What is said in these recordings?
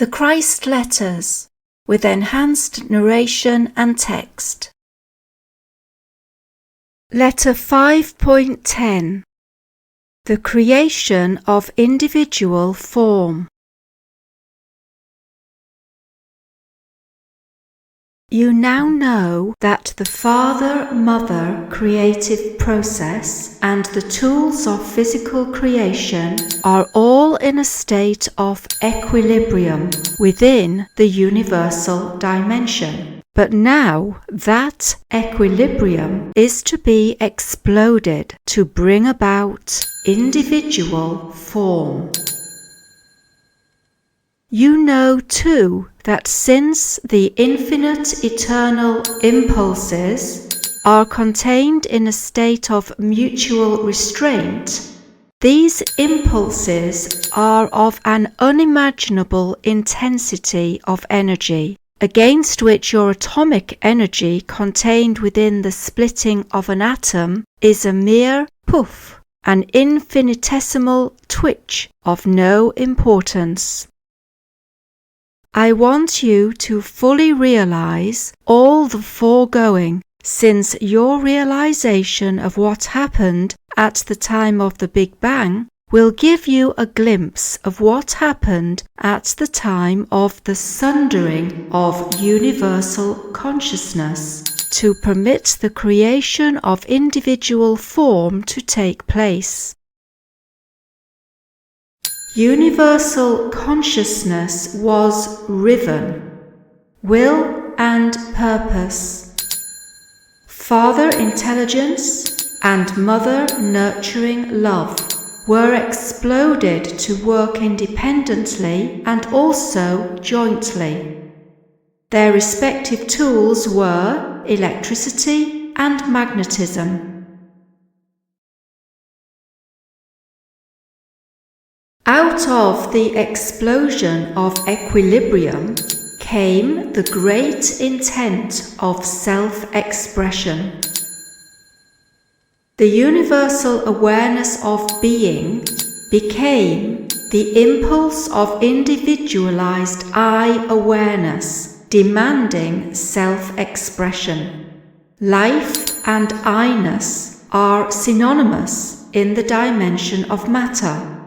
The Christ Letters, with enhanced narration and text. Letter 5.10. The creation of individual form. You now know that the father-mother creative process and the tools of physical creation are all in a state of equilibrium within the universal dimension. But now that equilibrium is to be exploded to bring about individual form. You know too that since the infinite eternal impulses are contained in a state of mutual restraint, these impulses are of an unimaginable intensity of energy, against which your atomic energy contained within the splitting of an atom is a mere puff, an infinitesimal twitch of no importance. I want you to fully realize all the foregoing, since your realization of what happened at the time of the Big Bang will give you a glimpse of what happened at the time of the sundering of universal consciousness to permit the creation of individual form to take place. Universal consciousness was riven. Will and purpose, father intelligence and mother nurturing love were exploded to work independently and also jointly. Their respective tools were electricity and magnetism. Out of the explosion of equilibrium came the great intent of self-expression. The universal awareness of being became the impulse of individualized I-awareness, demanding self-expression. Life and I-ness are synonymous in the dimension of matter.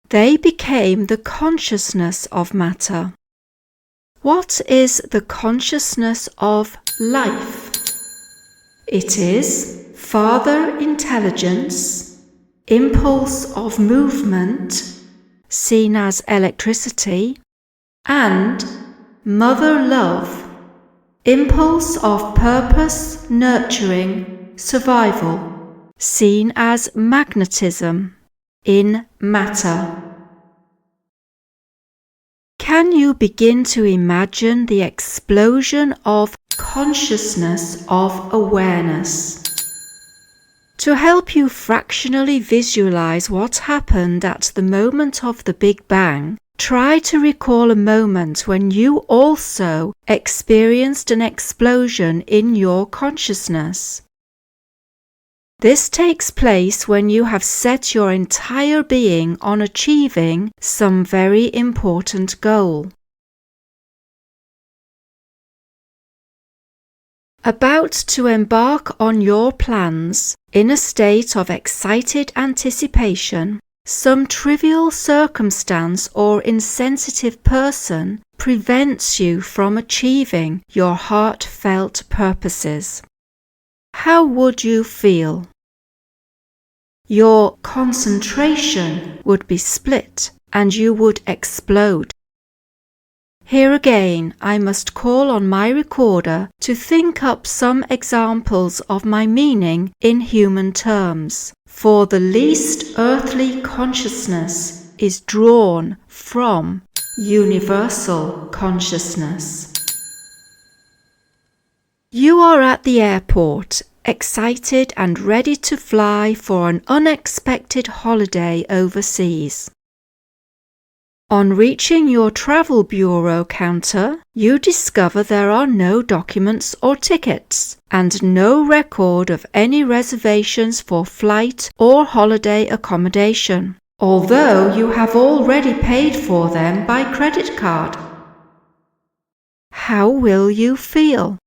They became the consciousness of matter. What is the consciousness of life? It is father intelligence, impulse of movement, seen as electricity, and mother love, impulse of purpose, nurturing, survival, seen as magnetism, in matter. Can you begin to imagine the explosion of consciousness of awareness? To help you fractionally visualize what happened at the moment of the Big Bang, try to recall a moment when you also experienced an explosion in your consciousness. This takes place when you have set your entire being on achieving some very important goal. About to embark on your plans in a state of excited anticipation, some trivial circumstance or insensitive person prevents you from achieving your heartfelt purposes. How would you feel? Your concentration would be split and you would explode. Here again, I must call on my recorder to think up some examples of my meaning in human terms, for the least earthly consciousness is drawn from universal consciousness. You are at the airport, excited and ready to fly for an unexpected holiday overseas. On reaching your travel bureau counter, you discover there are no documents or tickets, and no record of any reservations for flight or holiday accommodation. although you have already paid for them by credit card. How will you feel?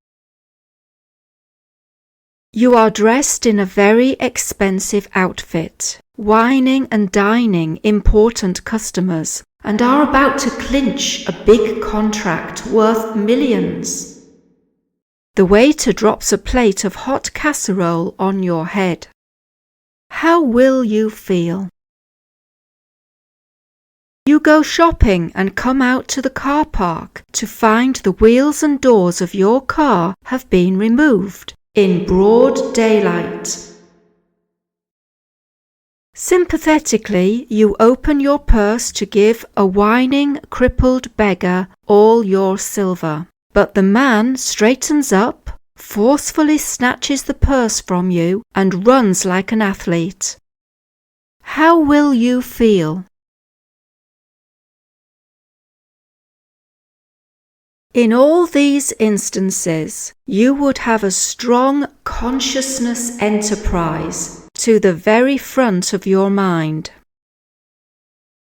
You are dressed in a very expensive outfit, wining and dining important customers, and are about to clinch a big contract worth millions. The waiter drops a plate of hot casserole on your head. How will you feel? You go shopping and come out to the car park to find the wheels and doors of your car have been removed in broad daylight. Sympathetically, you open your purse to give a whining, crippled beggar all your silver. But the man straightens up, forcefully snatches the purse from you, and runs like an athlete. How will you feel? In all these instances, you would have a strong consciousness enterprise to the very front of your mind.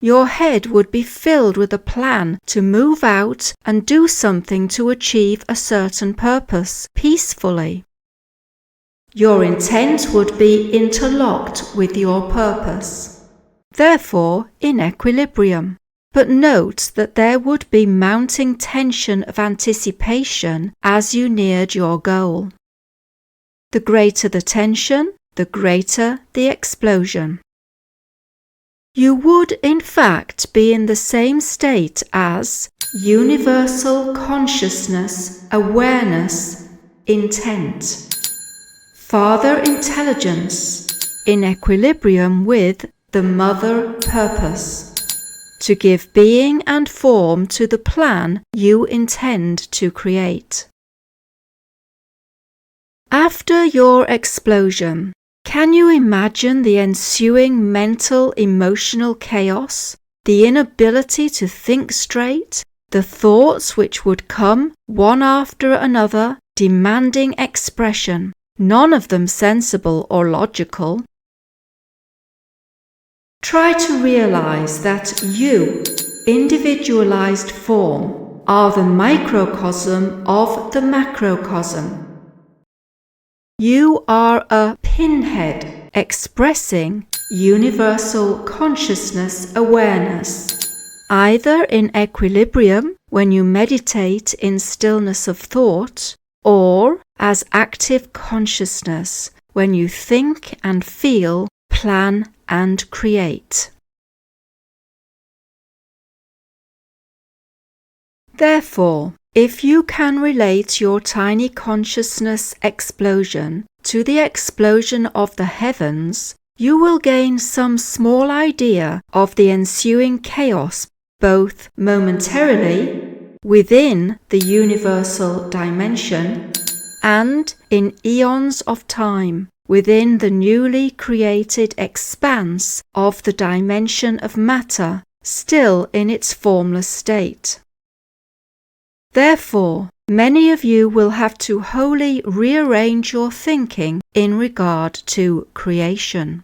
Your head would be filled with a plan to move out and do something to achieve a certain purpose peacefully. Your intent would be interlocked with your purpose, therefore in equilibrium. But note that there would be mounting tension of anticipation as you neared your goal. The greater the tension, the greater the explosion. You would, in fact, be in the same state as universal consciousness, awareness, intent. Father intelligence, in equilibrium with the mother purpose, to give being and form to the plan you intend to create. After your explosion, can you imagine the ensuing mental, emotional chaos, the inability to think straight, the thoughts which would come one after another, demanding expression, none of them sensible or logical? Try to realize that you, individualized form, are the microcosm of the macrocosm. You are a pinhead expressing universal consciousness awareness, either in equilibrium when you meditate in stillness of thought, or as active consciousness when you think and feel, plan and create. Therefore, if you can relate your tiny consciousness explosion to the explosion of the heavens, you will gain some small idea of the ensuing chaos, both momentarily, within the universal dimension, and in eons of time, within the newly created expanse of the dimension of matter, still in its formless state. Therefore, many of you will have to wholly rearrange your thinking in regard to creation.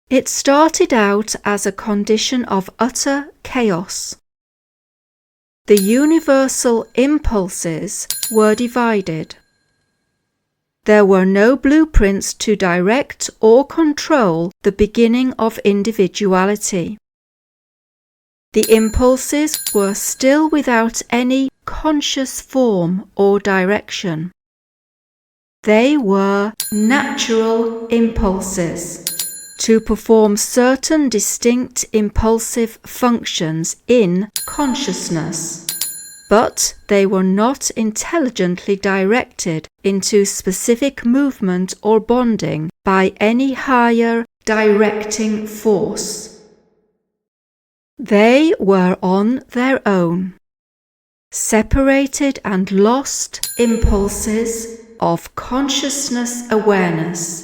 It started out as a condition of utter chaos. The universal impulses were divided. There were no blueprints to direct or control the beginning of individuality. The impulses were still without any conscious form or direction. They were natural impulses to perform certain distinct impulsive functions in consciousness, but they were not intelligently directed into specific movement or bonding by any higher directing force. They were on their own, separated and lost impulses of consciousness awareness,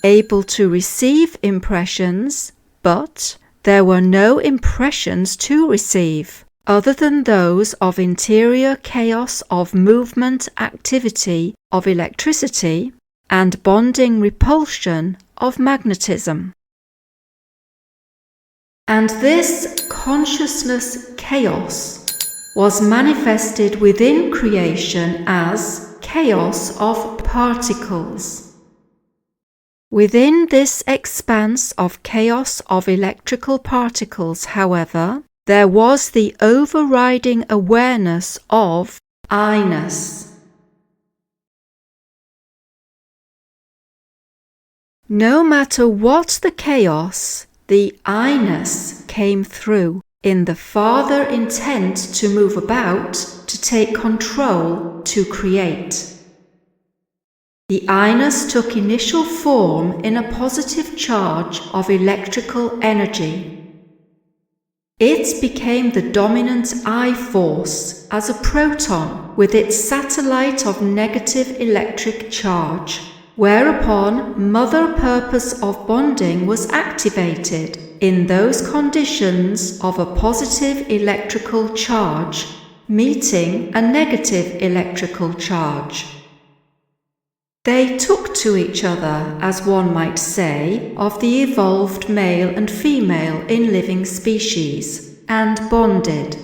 able to receive impressions, but there were no impressions to receive, other than those of interior chaos of movement activity of electricity and bonding repulsion of magnetism. And this consciousness chaos was manifested within creation as chaos of particles. Within this expanse of chaos of electrical particles, however, there was the overriding awareness of I-ness. No matter what the chaos, the I-ness came through in the farther intent to move about, to take control, to create. The I-ness took initial form in a positive charge of electrical energy. It became the dominant I force as a proton with its satellite of negative electric charge, whereupon mother purpose of bonding was activated in those conditions of a positive electrical charge meeting a negative electrical charge. They took to each other, as one might say, of the evolved male and female in living species, and bonded.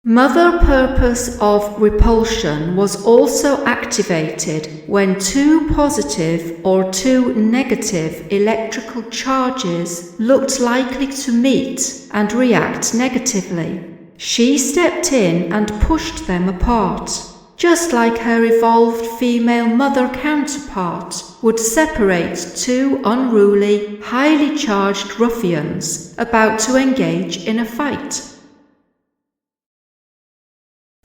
Mother purpose of repulsion was also activated when two positive or two negative electrical charges looked likely to meet and react negatively. She stepped in and pushed them apart, just like her evolved female mother counterpart would separate two unruly, highly charged ruffians about to engage in a fight.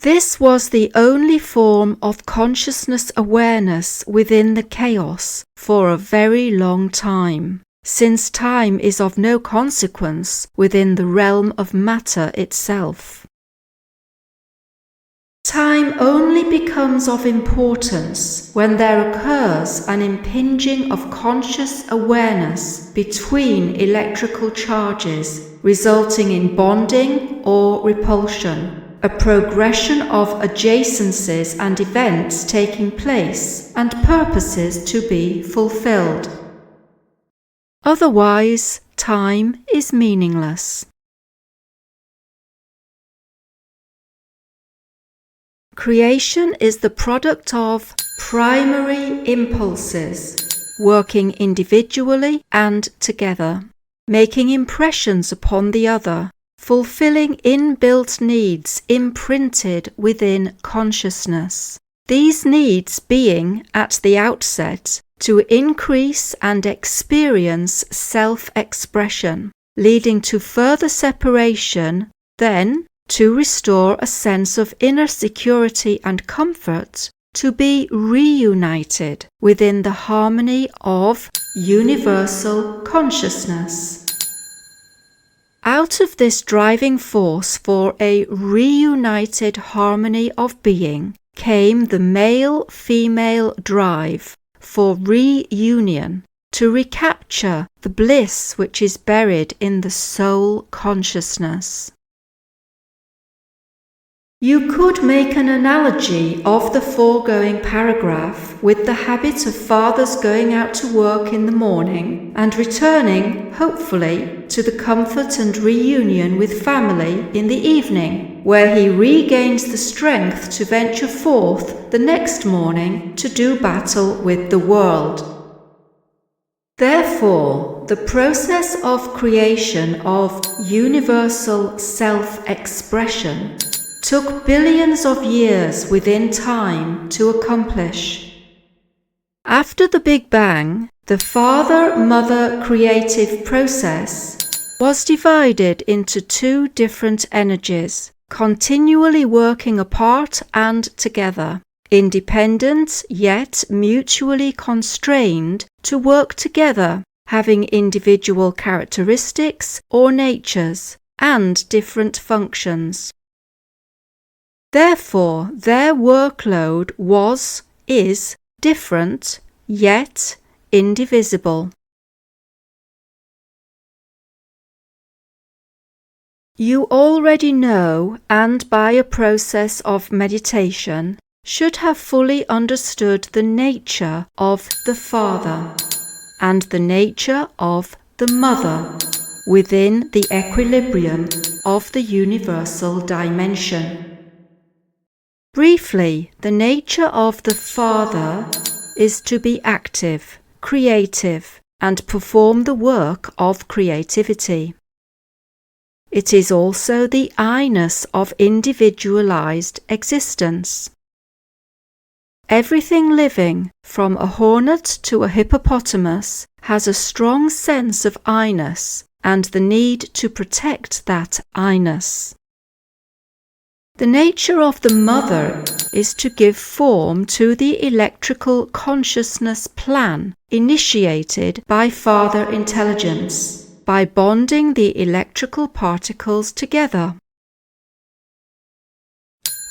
This was the only form of consciousness awareness within the chaos for a very long time, since time is of no consequence within the realm of matter itself. Time only becomes of importance when there occurs an impinging of conscious awareness between electrical charges, resulting in bonding or repulsion, a progression of adjacencies and events taking place and purposes to be fulfilled. Otherwise, time is meaningless. Creation is the product of primary impulses, working individually and together, making impressions upon the other, fulfilling inbuilt needs imprinted within consciousness. These needs being, at the outset, to increase and experience self-expression, leading to further separation, then to restore a sense of inner security and comfort, to be reunited within the harmony of universal consciousness. Out of this driving force for a reunited harmony of being came the male-female drive for reunion, to recapture the bliss which is buried in the soul consciousness. You could make an analogy of the foregoing paragraph with the habit of fathers going out to work in the morning and returning, hopefully, to the comfort and reunion with family in the evening, where he regains the strength to venture forth the next morning to do battle with the world. Therefore, the process of creation of universal self-expression took billions of years within time to accomplish. After the Big Bang, the father-mother creative process was divided into two different energies, continually working apart and together, independent yet mutually constrained to work together, having individual characteristics or natures and different functions. Therefore, their workload is different, yet indivisible. You already know, and by a process of meditation, should have fully understood the nature of the Father and the nature of the mother within the equilibrium of the universal dimension. Briefly, the nature of the father is to be active, creative, and perform the work of creativity. It is also the I-ness of individualized existence. Everything living, from a hornet to a hippopotamus, has a strong sense of I-ness and the need to protect that I-ness. The nature of the mother is to give form to the electrical consciousness plan initiated by Father Intelligence by bonding the electrical particles together.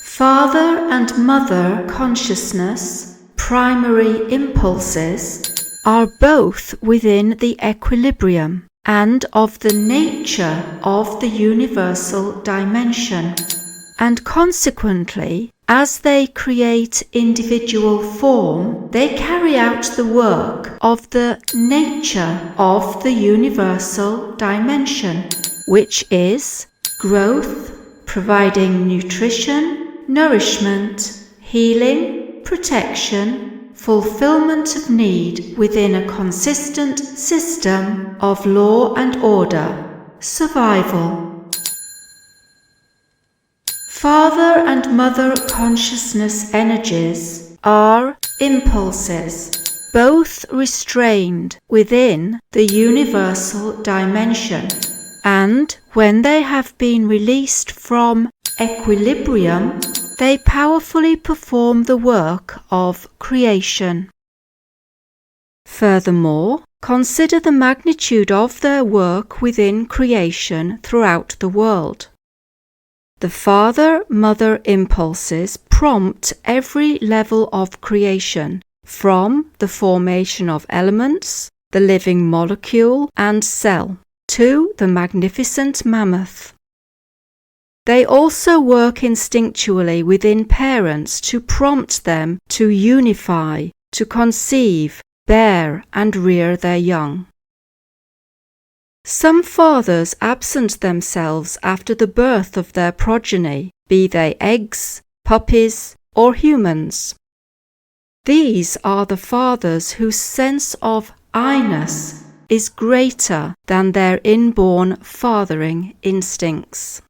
Father and Mother consciousness, primary impulses, are both within the equilibrium and of the nature of the universal dimension, and consequently, as they create individual form, they carry out the work of the nature of the universal dimension, which is growth, providing nutrition, nourishment, healing, protection, fulfillment of need within a consistent system of law and order, survival. Father and Mother consciousness energies are impulses, both restrained within the universal dimension, and when they have been released from equilibrium, they powerfully perform the work of creation. Furthermore, consider the magnitude of their work within creation throughout the world. The father-mother impulses prompt every level of creation, from the formation of elements, the living molecule and cell, to the magnificent mammoth. They also work instinctually within parents to prompt them to unify, to conceive, bear and rear their young. Some fathers absent themselves after the birth of their progeny, be they eggs, puppies, or humans. These are the fathers whose sense of I-ness is greater than their inborn fathering instincts.